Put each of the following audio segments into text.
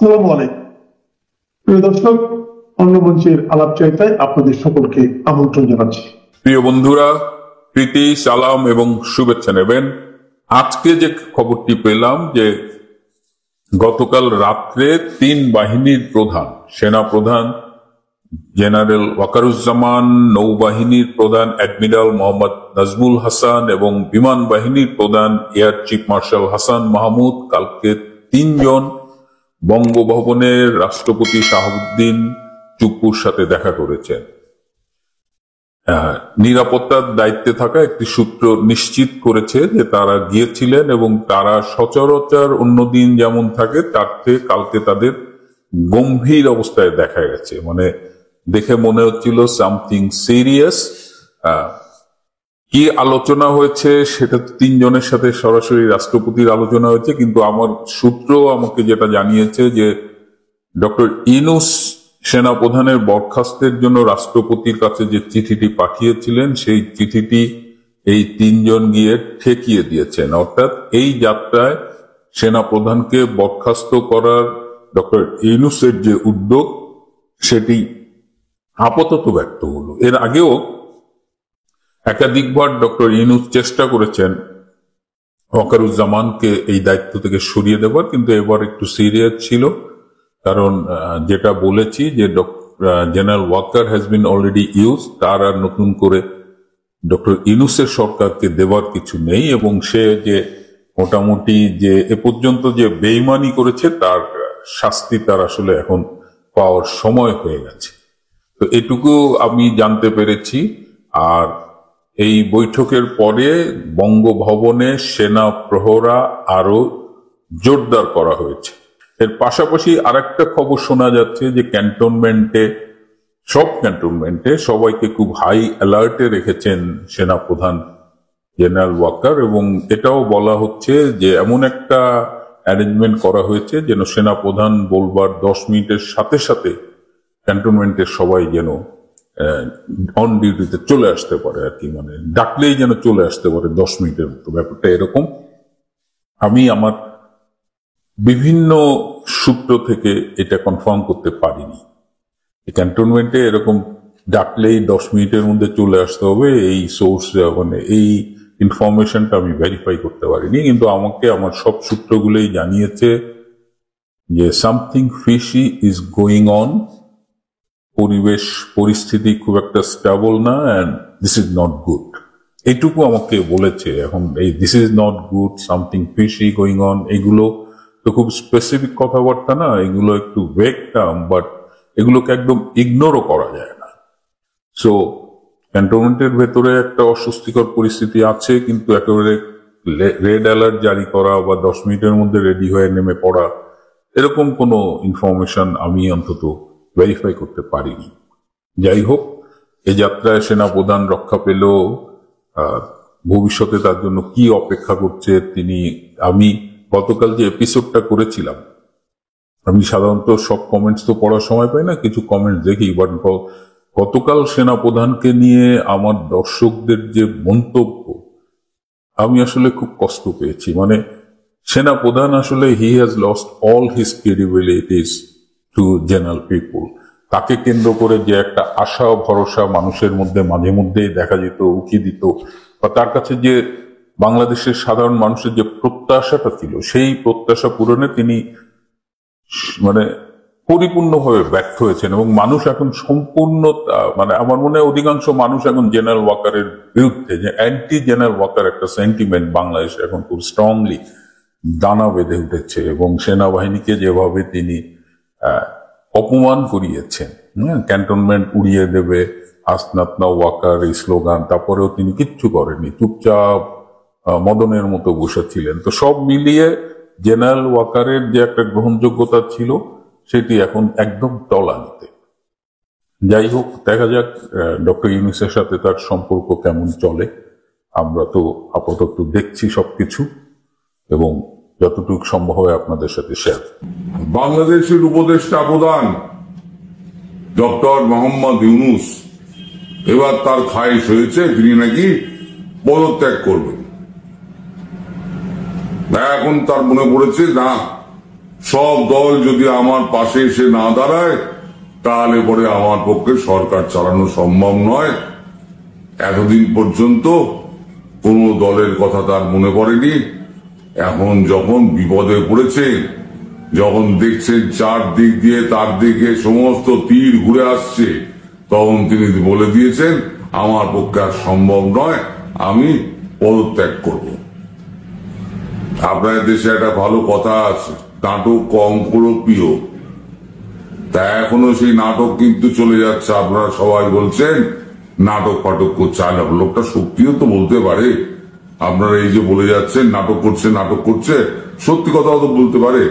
আসসালামু আলাইকুম প্রিয় দর্শক, অন্য মঞ্চের আলাপচারিতায় আপনাদের সকলকে আমন্ত্রণ জানাচ্ছি। প্রিয় বন্ধুরা, প্রীতি, সালাম এবং শুভেচ্ছা নেবেন। আজকে যে খবরটি পেলাম যে গতকাল রাত্রে তিন বাহিনীর প্রধান, সেনা প্রধান জেনারেল ওয়াকারুজ্জামান, নৌবাহিনীর প্রধান অ্যাডমিরাল মোহাম্মদ নাজমুল হাসান এবং বিমান বাহিনীর প্রধান air chief marshal Hasan Mahmud কালকে তিনজন বঙ্গভবনের রাষ্ট্রপতি শাহাবুদ্দিন চুপ্পুর সাথে দেখা করেছেন। নিরাপত্তার দায়িত্বে থাকা একটি সূত্র নিশ্চিত করেছে যে তারা গিয়েছিলেন এবং তারা সচরাচর অন্যদিন যেমন থাকে তার থেকে কালকে তাদের গম্ভীর অবস্থায় দেখা গেছে। মানে দেখে মনে হচ্ছিল সামথিং সিরিয়াস। কি আলোচনা হয়েছে সেটা তিনজনের সাথে সরাসরি রাষ্ট্রপতির আলোচনা হয়েছে, কিন্তু আমার সূত্র আমাকে যেটা জানিয়েছে যে ডক্টর ইউনূস সেনাপ্রধানের বরখাস্তের জন্য রাষ্ট্রপতির কাছে যে চিঠিটি পাঠিয়েছিলেন সেই চিঠিটি এই তিনজন গিয়ে ঠেকিয়ে দিয়েছেন। অর্থাৎ এই যাত্রায় সেনাপ্রধানকে বরখাস্ত করার ডক্টর ইউনূসের যে উদ্যোগ সেটি আপাতত ব্যর্থ হলো। এর আগেও একাধিকবার ডক্টর ইউনূস চেষ্টা করেছেন ওয়াকারুজ্জামানকে এই দায়িত্ব থেকে সরিয়ে দেবার, কিন্তু এবার একটু সিরিয়াস ছিল। কারণ যেটা বলেছি যে general Waker has been already use, তার আর নতুন করে ডক্টর ইউনূসের সরকারকে দেবার কিছু নেই এবং সে যে মোটামুটি যে এ পর্যন্ত যে বেইমানি করেছে তার শাস্তি তার আসলে এখন পাওয়ার সময় হয়ে গেছে। তো এটুকু আমি জানতে পেরেছি। আর এই বৈঠকের পরে বঙ্গভবনে সেনা প্রহরা আরো জোরদার করা হয়েছে। এর পাশাপাশি আরেকটা খবর শোনা যাচ্ছে যে সব ক্যান্টনমেন্টে সবাইকে খুব হাই অ্যালার্টে রেখেছেন সেনাপ্রধান জেনারেল ওয়াকার, এবং এটাও বলা হচ্ছে যে এমন একটা অ্যারেঞ্জমেন্ট করা হয়েছে যেন সেনাপ্রধান বলবার 10 মিনিটের সাথে সাথে ক্যান্টনমেন্টের সবাই যেন অন ডিউটিতে চলে আসতে পারে আর কি, মানে ডাকলেই যেন চলে আসতে পারে 10 মিনিটের মতো। ব্যাপারটা এরকম। আমি আমার বিভিন্ন সূত্র থেকে এটা কনফার্ম করতে পারিনি। ক্যান্টনমেন্টে এরকম ডাকলেই 10 মিনিটের মধ্যে চলে আসতে হবে এই সোর্স, মানে এই ইনফরমেশনটা আমি ভেরিফাই করতে পারিনি, কিন্তু আমাকে আমার সব সূত্রগুলোই জানিয়েছে যে something fishy is going on, পরিস্থিতি খুব একটা স্টেবল না, and this is not good. এইটুকু আমাকে বলেছে। এখন এই this is not good, something fishy going on, এগুলো তো খুব স্পেসিফিক কথাবার্তা না, এগুলো একটু ভেগ টার্ম, বাট এগুলোকে একদম ইগনোরও করা যায় না। সো ক্যান্টনমেন্টের ভেতরে একটা অস্বস্তিকর পরিস্থিতি আছে, কিন্তু একেবারে রেড অ্যালার্ট জারি করা বা 10 মিনিটের মধ্যে রেডি হয়ে নেমে পড়া এরকম কোনো ইনফরমেশন আমি অন্তত ভেরিফাই করতে পারিনি। যাই হোক, এই যাত্রায় সেনাপ্রধান রক্ষা পেলেও ভবিষ্যতে তার জন্য কি অপেক্ষা করছে আমি গতকাল যে এপিসোডটা করেছিলাম, আমি সাধারণত সব কমেন্টস তো পড়ার সময় পাই না, কিছু কমেন্টস দেখি, বাট গতকাল সেনাপ্রধানকে নিয়ে আমার দর্শকদের যে মন্তব্য, আমি আসলে খুব কষ্ট পেয়েছি। মানে সেনাপ্রধান আসলে he has lost all his credibilities to general people. তাকে কেন্দ্র করে যে একটা আশা ভরসা মানুষের মধ্যে মাঝে মধ্যেই দেখা যেত, উকি দিত, বা তার কাছে যে বাংলাদেশের সাধারণ মানুষের যে প্রত্যাশাটা ছিল, সেই প্রত্যাশা পূরণে তিনি মানে পরিপূর্ণভাবে ব্যর্থ হয়েছেন। এবং মানুষ এখন সম্পূর্ণ, মানে আমার মনে হয় অধিকাংশ মানুষ এখন জেনারেল ওয়াকারের বিরুদ্ধে, যে অ্যান্টি জেনারেল ওয়াকার একটা সেন্টিমেন্ট বাংলাদেশে এখন খুব স্ট্রংলি দানা বেঁধে উঠেছে। এবং সেনাবাহিনীকে যেভাবে তিনি অপমান করিয়েছেন, ক্যান্টনমেন্ট উড়িয়ে দেবে, আসনাত না ওয়াকার এই স্লোগান, তারপরেও তিনি কিচ্ছু করেননি, চুপচাপ মদনের মতো বসেছিলেন। তো সব মিলিয়ে জেনারেল ওয়াকারের যে একটা গ্রহণযোগ্যতা ছিল সেটি এখন একদম তলানিতে। যাই হোক, দেখা যাক ডক্টর ইউনূসের সাথে তার সম্পর্ক কেমন চলে। আমরা তো আপাতত দেখছি সবকিছু, এবং যতটুকু সম্ভব হয় আপনাদের সাথে শেয়ার। বাংলাদেশের উপদেষ্টা প্রধান ডক্টর মোহাম্মদ ইউনূস এবার তার খায়েশ হয়েছে, তিনি নাকি পদত্যাগ করবেন। এখন তার মনে পড়েছে না, সব দল যদি আমার পাশে এসে না দাঁড়ায় তাহলে পরে আমার পক্ষে সরকার চালানো সম্ভব নয়। এতদিন পর্যন্ত কোন দলের কথা তার মনে পড়েনি। এখন যখন বিপদে পড়েছে, যখন দেখছেন চারদিক দিয়ে তার দিকে সমস্ত তীর ঘুরে আসছে, তখন তিনি বলে দিয়েছেন আমার পক্ষে আর সম্ভব নয়, আমি পদত্যাগ করব। আপনার দেশে একটা ভালো কথা আছে, নাটক কম করো প্রিয়। তা এখনো সেই নাটক কিন্তু চলে যাচ্ছে। আপনারা সবাই বলছেন নাটক ফাটক করছে, আর লোকটা সত্যিও তো বলতে পারে। আপনারা এই যে বলে যাচ্ছেন নাটক করছে, সত্যি কথাও তো বলতে পারে।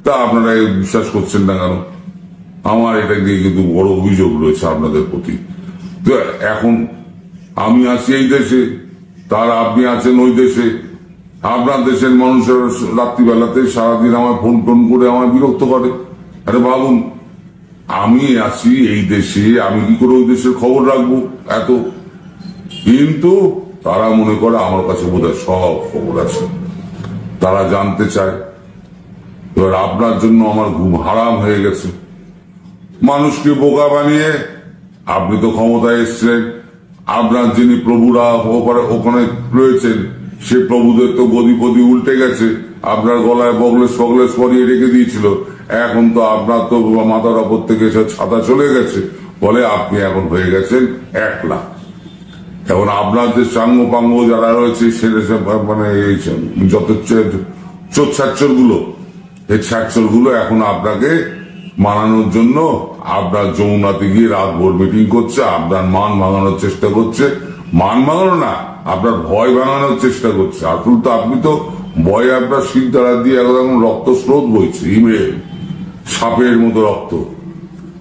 তা আপনারা বিশ্বাস করছেন না কেন? আমার এটা নিয়ে কিন্তু বড় অভিযোগ রয়েছে আপনাদের প্রতি। তো এখন আমি আছি এই দেশে, তার আপনি আছেন ওই দেশে। আপনার দেশের মানুষের রাত্রিবেলাতে সারাদিন আমায় ফোন টোন করে আমায় বিরক্ত করে। আরে ভাবুন, আমি আছি এই দেশে, আমি কি করে ওই দেশের খবর রাখবো এত? কিন্তু তারা মনে করে আমার কাছে বোধহয় সব খবর আছে, তারা জানতে চায়। এবার আপনার জন্য আমার ঘুম হারাম হয়ে গেছে। মানুষকে বোকা বানিয়ে আপনি তো ক্ষমতায় এসছেন, আপনার যিনি প্রভুরা ওখানে রয়েছেন সে প্রভুদের তো গদি পদি উল্টে গেছে, আপনার গলায় বগলেস ফগলেস পরিয়ে রেখে দিয়েছিল। এখন তো আপনার তো মাথার ওপর থেকে সে ছাতা চলে গেছে, বলে আপনি এখন হয়ে গেছেন একলা। এখন আপনার যে সাঙ্গ পাঙ্গ যারা রয়েছে সেটা মানে এই যত চোচ্ছাচ্ছর গুলো, এই ছাচ্ছর গুলো এখন আপনাকে মানানোর জন্য আপনার যমুনাতে গিয়ে রাত ভোর মিটিং করছে, আপনার মান ভাঙানোর চেষ্টা করছে। মান ভাঙানো না, আপনার ভয় ভাঙানোর চেষ্টা করছে। আসলে তো আপনি তো ভয়ে আপনার শিরদাঁড়া দিয়ে একদম রক্ত স্রোত বইছে, হিমেল সাপের মতো রক্ত।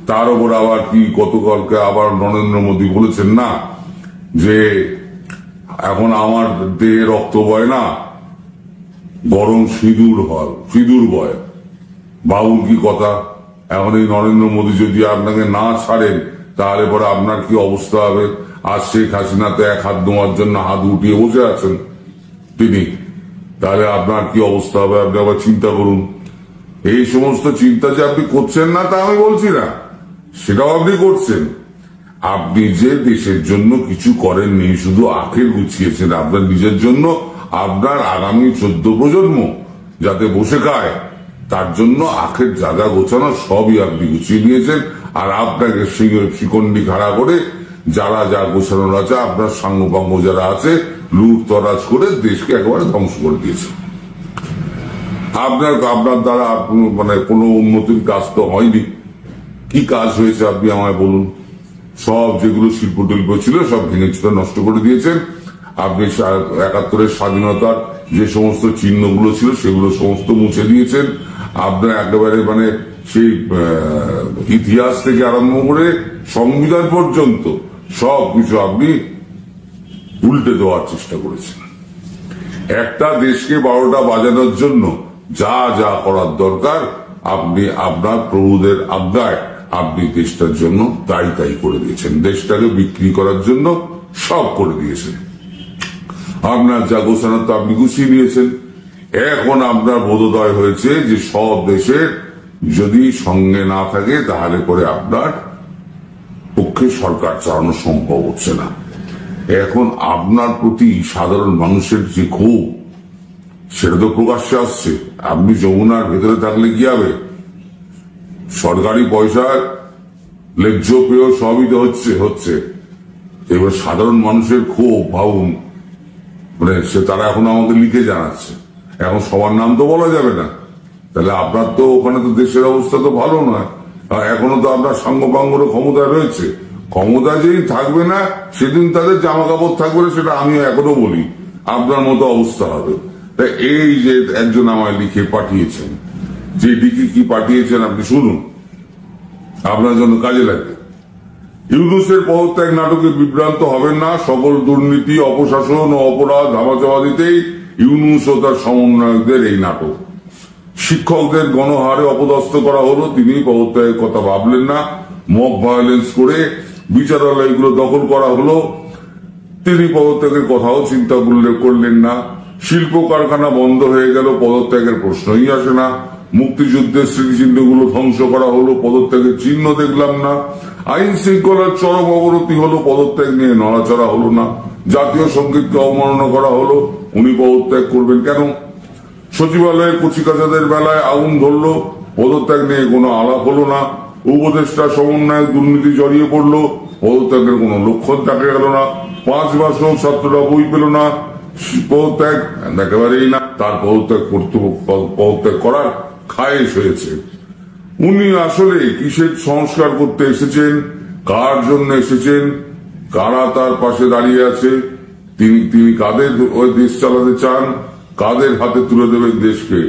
তার উপর আবার কি গতকালকে আবার নরেন্দ্র মোদী বলেছেন না যে এখন আমার দেহে রক্ত বয় না, গরম সিঁদুর বয়। বাবুর কি কথা! এখন এই নরেন্দ্র মোদী যদি আপনাকে না ছাড়েন তাহলে পরে আপনার কি অবস্থা হবে? আর শেখ হাসিনাতে এক হাত ধোয়ার জন্য হাত উঠিয়ে বসে আছেন তিনি, তাহলে আপনার কি অবস্থা হবে আপনি আবার চিন্তা করুন। এই সমস্ত চিন্তা যে আপনি করছেন না তা আমি বলছি না, সেটাও আপনি করছেন। আপনি যে দেশের জন্য কিছু করেননি, শুধু আখের গুছিয়েছেন আপনার নিজের জন্য, আপনার আগামী 14 প্রজন্ম যাতে বসে খায় তার জন্য আখের জায়গা গোছানো সবই আপনি গুছিয়ে নিয়েছেন। আর আপনাকে শিকন্ডি খাড়া করে যারা যা গোছানোর আছে, আপনার সাঙ্গপাঙ্গ যারা আছে, লুট তরাজ করে দেশকে একেবারে ধ্বংস করে দিয়েছে। আপনার দ্বারা মানে কোনো উন্নতির কাজ তো হয়নি। কি কাজ হয়েছে আপনি আমায় বলুন? সব যেগুলো শিল্প টিল্প ছিল সব ভেঙে ছিল, নষ্ট করে দিয়েছেন। আপনি 71-এর স্বাধীনতার যে সমস্ত চিহ্নগুলো ছিল সেগুলো সমস্ত মুছে দিয়েছেন। আপনার একেবারে মানে সেই ইতিহাস থেকে আরম্ভ করে সংবিধান পর্যন্ত সবকিছু আপনি উল্টে দেওয়ার চেষ্টা করেছেন। একটা দেশকে 12টা বাজানোর জন্য যা যা করার দরকার আপনি আপনার প্রভুদের আজ্ঞায় আপনি দেশটার জন্য তাই করে দিয়েছেন। দেশটাকে বিক্রি করার জন্য সব করে দিয়েছেন। আপনার যা গোছানোর তো আপনি গুছিয়ে নিয়েছেন। এখন আপনার বোধোদয় হয়েছে যে সব দেশের যদি সঙ্গে না থাকে তাহলে পরে আপনার পক্ষে সরকার চালানো সম্ভব হচ্ছে না। এখন আপনার প্রতি সাধারণ মানুষের যে ক্ষোভ সেটা তো প্রকাশ্যে আসছে। আপনি যমুনার ভেতরে থাকলে কি হবে? সরকারি পয়সার লেজ্জ পেয়েও সবই তো হচ্ছে। এবার সাধারণ মানুষের ক্ষোভ ভাবুন, মানে সে তারা এখন আমাকে লিখে জানাচ্ছে। এখন সবার নাম তো বলা যাবে না, তাহলে আপনার তো ওখানে তো দেশের অবস্থা তো ভালো নয়। এখনো তো আপনার সাঙ্গপাঙ্গরও ক্ষমতা রয়েছে। ক্ষমতা যেদিন থাকবে না সেদিন তাদের জামা কাপড় থাকবে না, সেটা আমিও এখনো বলি। আপনার মতো অবস্থা হবে। তাই এই যে একজন আমায় লিখে পাঠিয়েছেন, যে লিখে কি পাঠিয়েছেন আপনি শুনুন, আপনার জন্য কাজে লাগে। ইউনূসের পদত্যাগ নাটকে বিভ্রান্ত হবেন না। সকল দুর্নীতি, অপশাসন ও অপরাধ ধামাচাপা দিতেই ইউনূস ও তার সমন্বয়কদের এই নাটক। শিক্ষকদের গণহারে অপদস্থ করা হলো, তিনি পদত্যাগের কথা ভাবলেন না। মক ভায়োলেন্স করে বিচারালয়গুলো দখল করা হলো, তিনি পদত্যাগের কথাও চিন্তা করলেন না। শিল্প কারখানা বন্ধ হয়ে গেল, পদত্যাগের প্রশ্নই আসে না। মুক্তিযুদ্ধের স্মৃতিচিহ্নগুলো ধ্বংস করা হলো, পদত্যাগের চিহ্ন দেখলাম না। আইন শৃঙ্খলার চরম অবনতি হলো, পদত্যাগ নিয়ে নড়াচড়া হলো না। জাতীয় সঙ্গীতকে অবমাননা করা হলো, উনি পদত্যাগ করবেন কেন? সচিবালয়ের কচিকাচাদের বেলায় আগুন ধরলো, পদত্যাগ নিয়ে কোনো আলাপ হলো না। উপদেষ্টা সমন্বয়ক দুর্নীতি জড়িয়ে পড়লো, পদত্যাগের কোনো লক্ষণ দেখা গেল না। 5 মাসও ছাত্ররা বই পেল না, পদত্যাগ একেবারেই না। তার পদত্যাগ করার খায়েশ হয়েছে। উনি আসলে কিসের সংস্কার করতে এসেছেন, কার জন্য এসেছেন, কারা তার পাশে দাঁড়িয়ে আছে, তিনি কাদের ওই দেশ চালাতে চান, কাদের হাতে তুলে দেবেন দেশকে?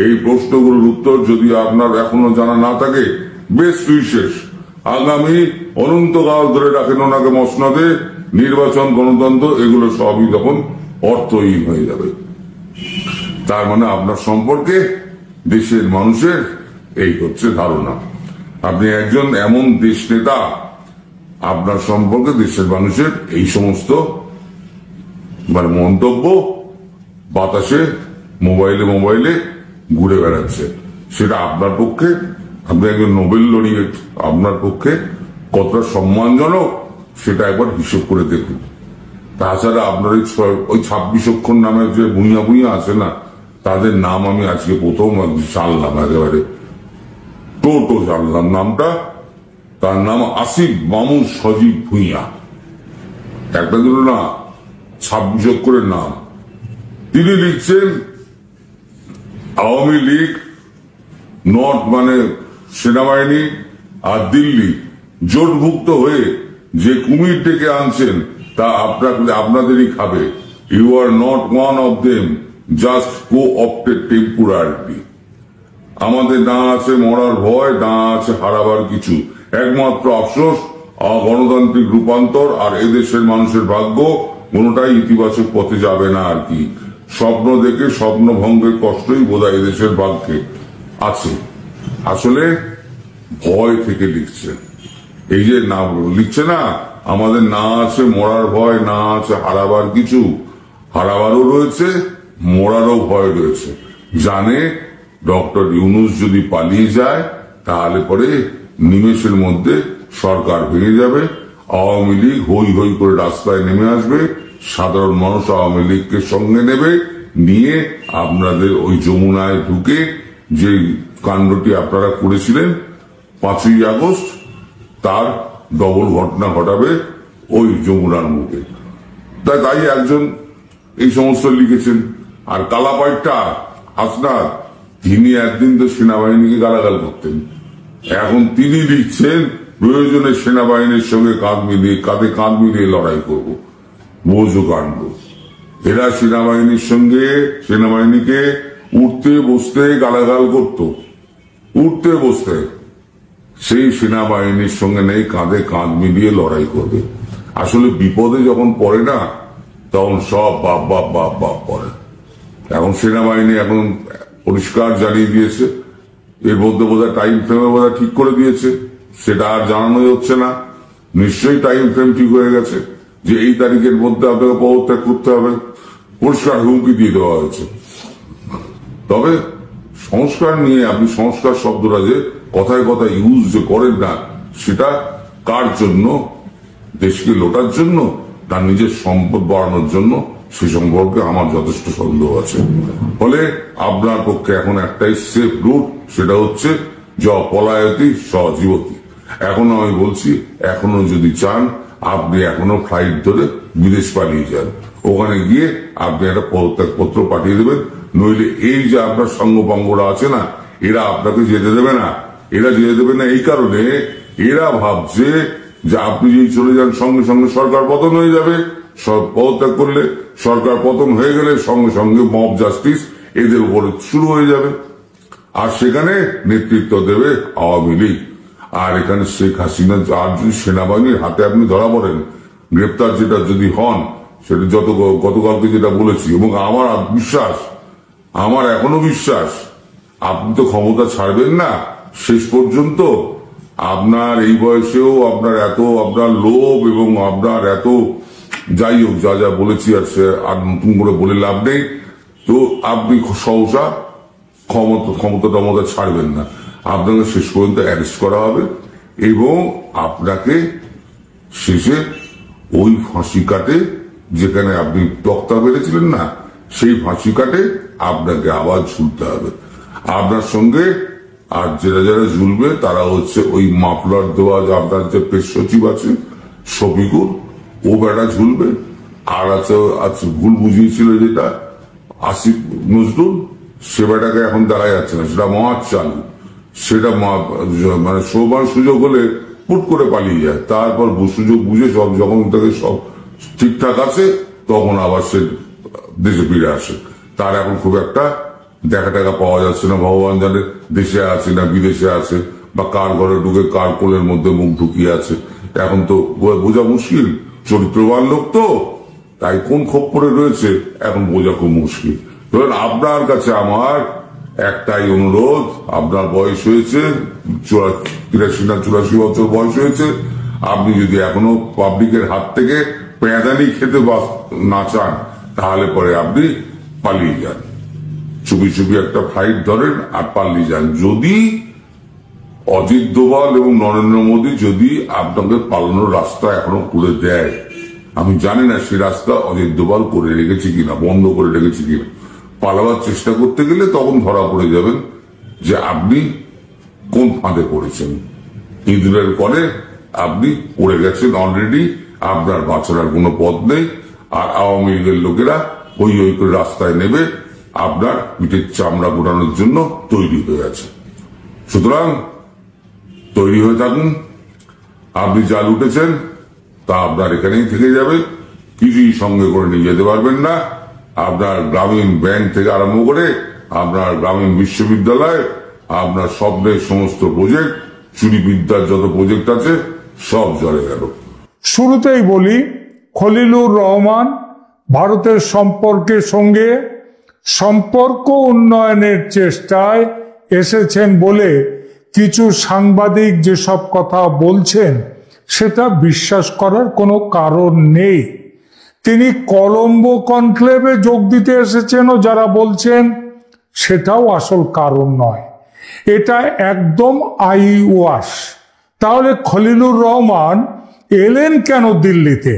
এই প্রশ্নগুলোর উত্তর যদি আপনার এখনো জানা না থাকে, বেশ বিশেষ আগামী অনন্তকাল ধরে রাখেন ওনাকে মসনদে। নির্বাচন, গণতন্ত্র এগুলো সবই তখন অর্থহীন হয়ে যাবে। তার মানে আপনার সম্পর্কে দেশের মানুষের এই হচ্ছে ধারণা। আপনি একজন এমন দেশ নেতা, আপনার সম্পর্কে দেশের মানুষের এই সমস্ত মানে মন্তব্য বাতাসে মোবাইলে ঘুরে বেড়াচ্ছে। সেটা আপনার পক্ষে, আপনি একজন নোবেল লরিয়েট, আপনার পক্ষে কতটা সম্মানজনক সেটা একবার হিসেব করে দেখুন। তাছাড়া আপনার ওই 26 অক্ষর নামে যে ভুঁইয়া আছে না, তাদের নাম আমি আজকে প্রথম জানলাম, একেবারে টোটো জানলাম নামটা। তার নাম আসিফ মামুন সজীব ভুঁইয়া, একটা দিল না 26 অক্ষরের নাম। তিনি লিখছেন আওয়ামী লীগ নট মানে সেনাবাহিনী আর দিল্লি জোটভুক্ত হয়ে যে কুমির ডেকে আনছেন তা আপনাদেরই খাবে। You are not one of them, just coopted temporarily. আমাদের না আছে মরার ভয়, না আছে হারাবার কিছু, একমাত্র আফসোস গণতান্ত্রিক রূপান্তর আর এদেশের মানুষের ভাগ্য কোনোটাই ইতিবাচক পথে যাবে না আর কি। স্বপ্ন দেখে স্বপ্ন ভঙ্গের কষ্টই বোধহয় এদেশের ভাগ্যে আছে। আসলে ভয় থেকে লিখছে, এই যে না লিখছে না, আমাদের না আছে মরার ভয়, না আছে হারাবার কিছু, হারাবারও রয়েছে, মরারও ভয় রয়েছে। জানে ডক্টর ইউনূস যদি পালিয়ে যায় তাহলে পরে নিমেষের মধ্যে সরকার ভেঙে যাবে, আওয়ামী লীগ হই হই করে রাস্তায় নেমে আসবে, সাধারণ মানুষ আওয়ামী লীগকে সঙ্গে নেবে, নিয়ে আপনাদের ওই যমুনায় ঢুকে যে কাণ্ডটি আপনারা করেছিলেন 5ই আগস্ট, তার ডবল ঘটনা ঘটাবে ওই যমুনার মুখে। তাই একজন এই সমস্ত লিখেছেন। আর কালাপাইটটা হাসনাত, তিনি একদিন তো সেনাবাহিনীকে গালাগাল করতেন, এখন তিনি লিখছেন প্রয়োজনে সেনাবাহিনীর সঙ্গে কাঁধে কাঁধ মিলিয়ে লড়াই করব। বোঝো কাণ্ড। এরা সেনাবাহিনীকে উঠতে বসতে গালাগাল করত, উঠতে বসতে। সেই সেনাবাহিনীর সঙ্গে নেই কাঁধে কাঁধ মিলিয়ে লড়াই করবে। আসলে বিপদে যখন পড়ে না, তখন সব বাপ বাপ বাপ বাপ পড়ে। এখন সেনাবাহিনী এখন পরিষ্কার জানিয়ে দিয়েছে, এর মধ্যে বোধহয় টাইম ফ্রেমে বোধহয় ঠিক করে দিয়েছে, সেটা আর জানানো হচ্ছে না। নিশ্চয়ই টাইম ফ্রেম ঠিক হয়ে গেছে যে এই তারিখের মধ্যে আপনাকে পদত্যাগ করতে হবে, পরিষ্কার হুমকি দিয়ে দেওয়া হয়েছে। তবে সংস্কার নিয়ে আপনি সংস্কার শব্দটা যে কথায় কথায় ইউজ যে করেন না, সেটা কার জন্য? দেশকে লোটার জন্য, তার নিজের সম্পদ বাড়ানোর জন্য, সে সম্পর্কে আমার যথেষ্ট সন্দেহ আছে। ফলে আপনার পক্ষে এখন একটাই সেফ রুট, সেটা হচ্ছে পলায়তি সজীবতী। এখনো আমি বলছি, এখনো যদি চান আপনি এখনো ফ্লাইট ধরে বিদেশ পালিয়ে যান, ওখানে গিয়ে আপনি একটা পদত্যাগপত্র পাঠিয়ে দেবেন। নইলে এই যে আপনার সঙ্গপাঙ্গরা আছে না, এরা আপনাকে যেতে দেবে না। এরা যেতে দেবে না এই কারণে, এরা ভাবছে যে আপনি যদি চলে যান সঙ্গে সঙ্গে সরকার পতন হয়ে যাবে। পদত্যাগ করলে, সরকার পতন হয়ে গেলে সঙ্গে সঙ্গে মব জাস্টিস এদের উপরে শুরু হয়ে যাবে, আর সেখানে নেতৃত্ব দেবে আওয়ামী লীগ। আর এখানে শেখ হাসিনা আর যদি সেনাবাহিনীর হাতে আপনি ধরা পড়েন, গ্রেপ্তার যেটা যদি হন, সেটা গতকালকে যেটা বলেছি, এবং আমার এখনো বিশ্বাস আপনি তো ক্ষমতা ছাড়বেন না শেষ পর্যন্ত। আপনার এই বয়সেও আপনার লোভ এবং আপনার এত, যাই হোক, যা যা বলেছি আর নতুন করে বলে লাভ নেই। তো আপনি সহসা ক্ষমতা ছাড়বেন না, আপনাকে শেষ পর্যন্ত অ্যারেস্ট করা হবে এবং আপনাকে শেষে ওই ফাঁসি কাটে, যেখানে আপনি তক্তা বেড়েছিলেন না, সেই ফাঁসি কাটে আপনাকে আবার ঝুলতে হবে। আপনার সঙ্গে আর যারা ঝুলবে তারা হচ্ছে ওই মাফলার দেওয়া আপনার যে পেশ সচিব আছে শফিকুর, ও বেড়া ঝুলবে। আর আছে ভুল বুঝিয়েছিল যেটা আসিফ নজরুল, সে বেটাকে এখন দেখা যাচ্ছে না, সেটা মহাজ চালু, সেটা মানে সবার সুযোগ হলে পুট করে পালিয়ে যায়, তারপর সুযোগ বুঝে সব যখন থেকে সব ঠিকঠাক আছে তখন আবার সে দেশে ফিরে আসে। তার এখন খুব একটা দেখা টাকা পাওয়া যাচ্ছে না, ভগবান জানে দেশে আছে না বিদেশে আছে, বা কার ঘরে ঢুকে কার কোলের মধ্যে মুখ ঢুকিয়ে আছে, এখন তো বোঝা মুশকিল। চরিত্রবান লোক তো, তাই কোন খপ্পরে রয়েছে এখন বোঝা খুব মুশকিল। ধরেন আপনার কাছে আমার একটাই অনুরোধ, আপনার বয়স হয়েছে 83 না 84 বছর বয়স হয়েছে, আপনি যদি এখনো পাবলিকের হাত থেকে পেঁদানি খেতে না চান, তাহলে পরে আপনি পালিয়ে যান, চুপি চুপি একটা ফ্লাইট ধরেন আর পালিয়ে যান। যদি অজিত দোভাল এবং নরেন্দ্র মোদী যদি আপনাকে পালানোর রাস্তা এখনো করে দেয়, আমি জানি না সে রাস্তা অজিত দোভাল করে রেখেছে কিনা, বন্ধ করে রেখেছে কিনা, পালাবার চেষ্টা করতে গেলে তখন ধরা পড়ে যাবেন যে আপনি কোন ফাঁদে পড়েছেন। ইঁদুরের পরে আপনি পড়ে গেছেন অলরেডি, আপনার বাঁচার আর কোনো পথ নেই। আর আওয়ামী লীগের লোকেরা ওই করে রাস্তায় নেবে, আপনার পিঠের চামড়া গোটানোর জন্য তৈরি হয়ে আছে। সুতরাং তৈরি হয়ে থাকুন, আপনি যা লুটেছেন তা আপনার এখানেই থেকে যাবে, কিছুই সঙ্গে করে নিয়ে যেতে পারবেন না। আপনার গ্রামীণ ব্যাংক থেকে আরম্ভ করে আপনার গ্রামীণ বিশ্ববিদ্যালয়, আপনার স্বপ্নের সমস্ত প্রজেক্ট, চুরি বিদ্যার যত প্রজেক্ট আছে সব জলে গেল। শুরুতেই বলি, খলিলুর রহমান ভারতের সঙ্গে সম্পর্ক উন্নয়নের চেষ্টায় এসেছেন বলে কিছু সাংবাদিক যেসব কথা বলছেন সেটা বিশ্বাস করার কোনো কারণ নেই। তিনি কলম্বো কনক্লেভে যোগ দিতে এসেছেন ও যারা বলছেন সেটাও আসল কারণ নয়, এটা একদম আইওয়াশ। তাহলে খলিলুর রহমান এলেন কেন দিল্লিতে,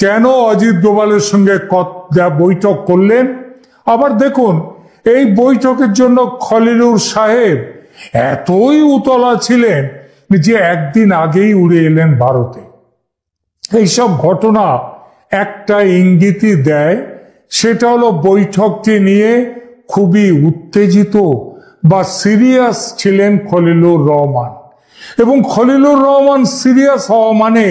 কেন অজিত দোভালের সঙ্গে বৈঠক করলেন? আবার দেখুন, এই বৈঠকের জন্য খলিলুর সাহেব এতই উতলা ছিলেন যে একদিন আগেই উড়ে এলেন ভারতে। এইসব ঘটনা একটা ইঙ্গিতই দেয়, সেটা হলো বৈঠকটি নিয়ে খুবই উত্তেজিত বা সিরিয়াস ছিলেন খলিলুর রহমান। এবং খলিলুর রহমান সিরিয়াস হওয়া মানে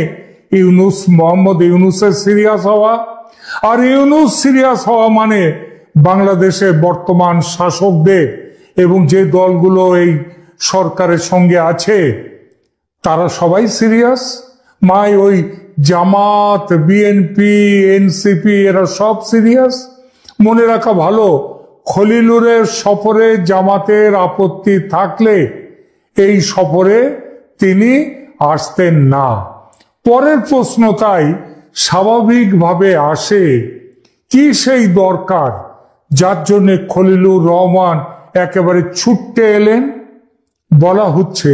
মোহাম্মদ ইউনূসের সিরিয়াস হওয়া, আর ইউনূস সিরিয়াস হওয়া মানে বাংলাদেশের বর্তমান শাসকদের এবং যে দলগুলো এই সরকারের সঙ্গে আছে তারা সবাই সিরিয়াস। ওই জামাত, বিএনপি, এনসিপি এরা সব সিরিয়াস। মনে রাখা ভালো, খলিলুরের সফরে জামাতের আপত্তি থাকলে এই সফরে তিনি আসতেন না। পরের প্রশ্ন তাই স্বাভাবিকভাবে আসে, কি সেই দরকার যার জন্য খলিলুর রহমান একেবারে ছুটতে এলেন? বলা হচ্ছে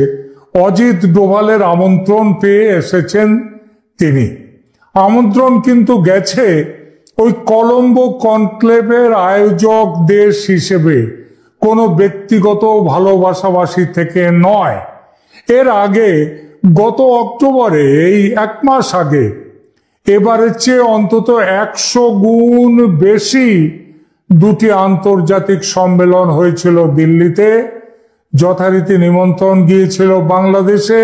অজিত ডোভালের আমন্ত্রণ পেয়ে এসেছেন তিনি। আমন্ত্রণ কিন্তু গেছে ওই কলম্বো কনক্লেভের আয়োজক দেশ হিসেবে, কোনো ব্যক্তিগত ভালোবাসাবাসী থেকে নয়। এর আগে গত অক্টোবরে, এই 1 মাস আগে, এবারের চেয়ে অন্তত 100 গুণ বেশি 2টি আন্তর্জাতিক সম্মেলন হয়েছিল দিল্লিতে। যথারীতি নিমন্ত্রণ গিয়েছিল বাংলাদেশে,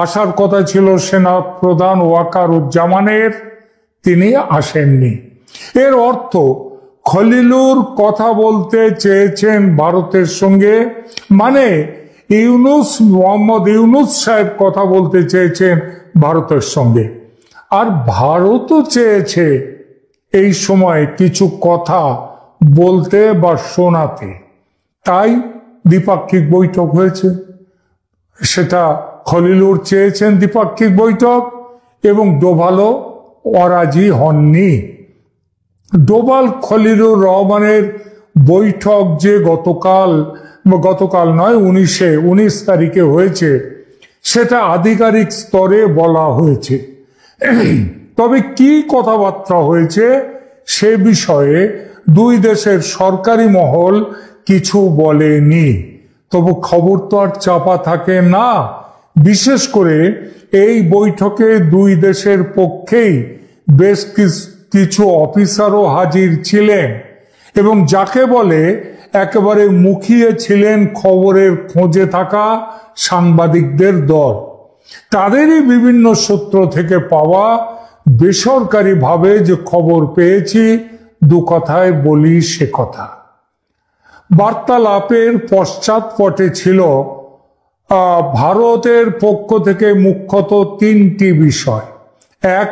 আসার কথা ছিল সেনা প্রধান ওয়াকারুজ্জামানের, তিনি আসেননি। এর অর্থ খলিলুর কথা বলতে চেয়েছেন ভারতের সঙ্গে, মানে মোহাম্মদ ইউনূস সাহেব কথা বলতে চেয়েছেন ভারতের সঙ্গে, আর ভারতও চেয়েছে এই সময় কিছু কথা বলতে বা শোনাতে। তাই দ্বিপাক্ষিক বৈঠক হয়েছে। সেটা খলিলুর চেয়েছেন দ্বিপাক্ষিক বৈঠক, এবং ডোভালও অরাজি হননি। ডোভাল খলিলুর রহমানের বৈঠক যে গতকাল নয় 19 তারিখে হয়েছে, সেটা আধিকারিক স্তরে বলা হয়েছে। তবে কি কথাবার্তা হয়েছে সে বিষয়ে দুই দেশের সরকারি মহল কিছু বলেনি। তবু খবর তো আর চাপা থাকে না। বিশেষ করে এই বৈঠকে দুই দেশের পক্ষেই বেশ কিছু অফিসারও হাজির ছিলেন এবং যাকে বলে একেবারে মুখিয়ে ছিলেন খবরের খোঁজে থাকা সাংবাদিকদের দল। তাদেরই বিভিন্ন সূত্র থেকে পাওয়া বেসরকারিভাবে যে খবর পেয়েছি, দু কথায় বলি সে কথা। বার্তালাপের পশ্চাৎপটে ছিল ভারতের পক্ষ থেকে মুখ্যত তিনটি বিষয়। এক,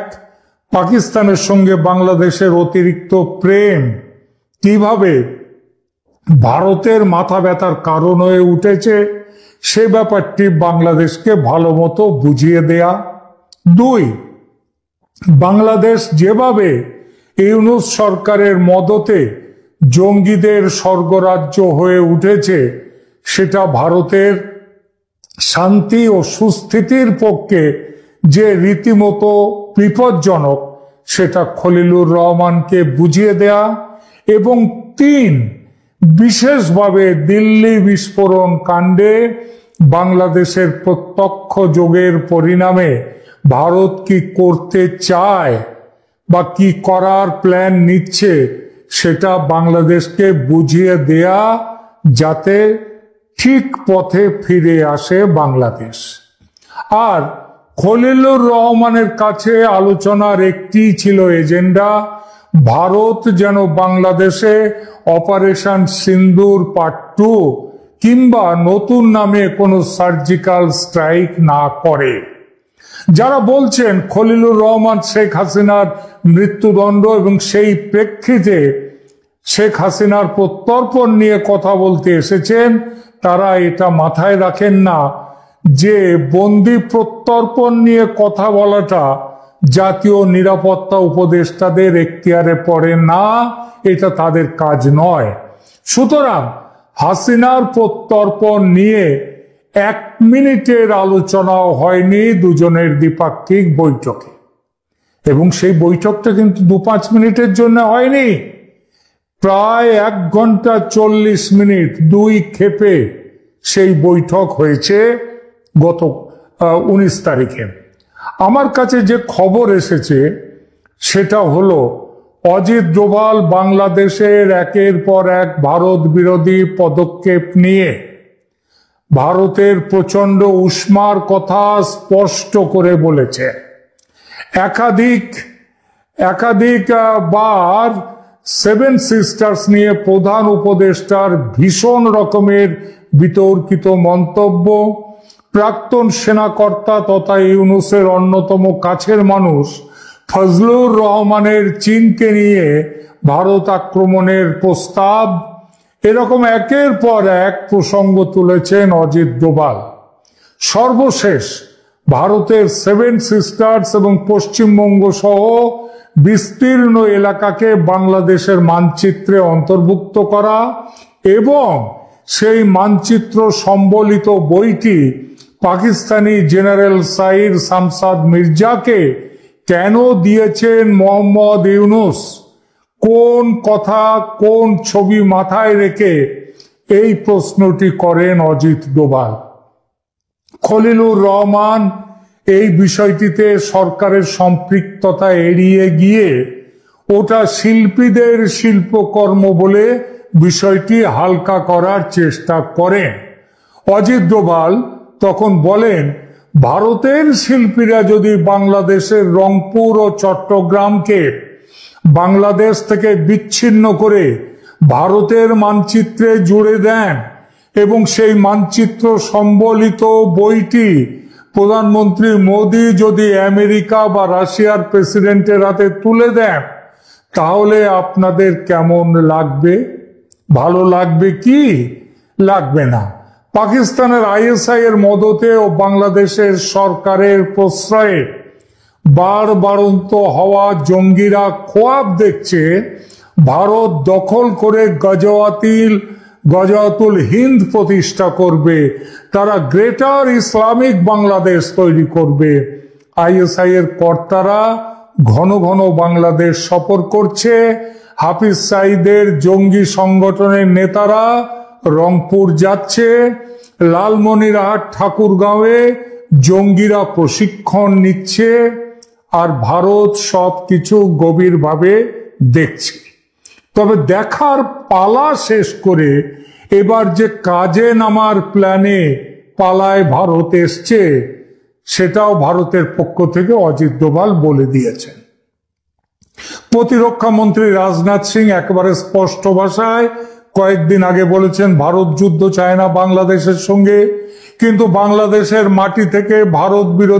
পাকিস্তানের সঙ্গে বাংলাদেশের অতিরিক্ত প্রেম কিভাবে ভারতের মাথা ব্যথার কারণ হয়ে উঠেছে সে ব্যাপারটি বাংলাদেশকে ভালো মতো বুঝিয়ে দেয়া। দুই, বাংলাদেশ যেভাবে ইউনূস সরকারের মদতে জঙ্গিদের স্বর্গরাজ্য হয়ে উঠেছে সেটা ভারতের শান্তি ও সুস্থিতির পক্ষে যে রীতিমতো বিপজ্জনক সেটা খলিলুর রহমানকে বুঝিয়ে দেয়া। এবং তিন, বিশেষভাবে দিল্লি বিস্ফোরণ কাণ্ডে বাংলাদেশের প্রত্যক্ষ যোগের পরিণামে ভারত কি করতে চায় বা কি করার প্ল্যান নিচ্ছে সেটা বাংলাদেশকে বুঝিয়ে দেয়া, যাতে ঠিক পথে ফিরে আসে বাংলাদেশ। আর খলিলুর রহমানের কাছে আলোচনার একটি ছিল এজেন্ডা, ভারত যেন বাংলাদেশে অপারেশন সিন্দুর পার্ট 2 কিংবা নতুন নামে কোনো সার্জিক্যাল স্ট্রাইক না করে। যারা বলছেন খলিলুর রহমান শেখ হাসিনার মৃত্যুদণ্ড এবং সেই প্রেক্ষিতে শেখ হাসিনার প্রত্যর্পণ নিয়ে কথা বলতে এসেছেন, তারা এটা মাথায় রাখেন না যে বন্দি প্রত্যর্পণ নিয়ে কথা বলাটা জাতীয় নিরাপত্তা উপদেষ্টাদের এখতিয়ারে পড়ে না, এটা তাদের কাজ নয়। সুতরাং হাসিনার প্রত্যর্পণ নিয়ে 1 মিনিটের আলোচনাও হয়নি দুজনের দ্বিপাক্ষিক বৈঠকে। এবং সেই বৈঠকটা কিন্তু 2-5 মিনিটের জন্য হয়নি, প্রায় 1 ঘন্টা 40 মিনিট 2 ক্ষেপে সেই বৈঠক হয়েছে গত 19 তারিখে। আমার কাছে যে খবর এসেছে সেটা হলো অজিত ডোভাল বাংলাদেশের একের পর এক ভারত বিরোধী পদক্ষেপ নিয়ে ভারতের প্রচন্ড উষ্মার কথা স্পষ্ট করে বলেছে। একাধিক বার 7 সিস্টার্স নিয়ে প্রধান উপদেষ্টার ভীষণ রকমের বিতর্কিত মন্তব্য, প্রাক্তন সেনাকর্তা তথা ইউনূসের অন্যতম কাছের মানুষ ফজলুর রহমানের চীনকে নিয়ে ভারত আক্রমণের প্রস্তাব, এরকম একের পর এক প্রসঙ্গ তুলেছেন অজিত ডোভাল। সর্বশেষ ভারতের 7 সিস্টার্স এবং পশ্চিমবঙ্গ সহ বিস্তীর্ণ এলাকাকে বাংলাদেশের মানচিত্রে অন্তর্ভুক্ত করা এবং সেই মানচিত্র সম্বলিত বইটি পাকিস্তানি জেনারেল সাইর শামসাদ মির্জাকে কেন দিয়েছেন মোহাম্মদ ইউনূস, কোন কথা কোন ছবি মাথায় রেখে এই প্রশ্নটি করেন অজিত ডোভাল। খলিলুর রহমান এই বিষয়টিতে সরকারের সম্পৃক্ততা এড়িয়ে গিয়ে ওটা শিল্পীদের শিল্পকর্ম বলে বিষয়টি হালকা করার চেষ্টা করেন। অজিত ডোভাল তখন বলেন, ভারতের শিল্পীরা যদি বাংলাদেশের রংপুর ও চট্টগ্রামকে বাংলাদেশ থেকে বিচ্ছিন্ন করে ভারতের মানচিত্রে জুড়ে দেন এবং সেই মানচিত্র সম্বলিত বইটি প্রধানমন্ত্রী মোদী যদি আমেরিকা বা রাশিয়ার প্রেসিডেন্টের হাতে তুলে দেন, তাহলে আপনাদের কেমন লাগবে? ভালো লাগবে কি? লাগবে না। পাকিস্তানের ISI এর মদতে ও বাংলাদেশের সরকারের প্রশ্রয়ে বাড়ন্ত হওয়া জঙ্গিরা খোয়াব দেখছে ভারত দখল করে গজওয়াতুল হিন্দ প্রতিষ্ঠা করবে, তারা গ্রেটার ইসলামিক বাংলাদেশ তৈরি করবে। আইএসআই এর কর্তারা ঘন ঘন বাংলাদেশ সফর করছে। হাফিজ সাইদের জঙ্গি সংগঠনের নেতারা রংপুর যাচ্ছে, লালমনিরহাট ঠাকুরগাঁওয়ে জঙ্গিরা প্রশিক্ষণ নিচ্ছে, আর ভারত সবকিছু গভীরভাবে দেখছে। তবে দেখার পালা শেষ করে এবার যে কাজে নামার প্ল্যানে পালায় ভারত এসছে, সেটাও ভারতের পক্ষ থেকে অজিত ডোভাল বলে দিয়েছেন। প্রতিরক্ষা মন্ত্রী রাজনাথ সিং একেবারে স্পষ্ট ভাষায় কয়েকদিন আগে বলেছেন ভারত যুদ্ধ চায় না বাংলাদেশের সঙ্গে, কিন্তু বাংলাদেশের মাটি থেকে ভারত বিরোধী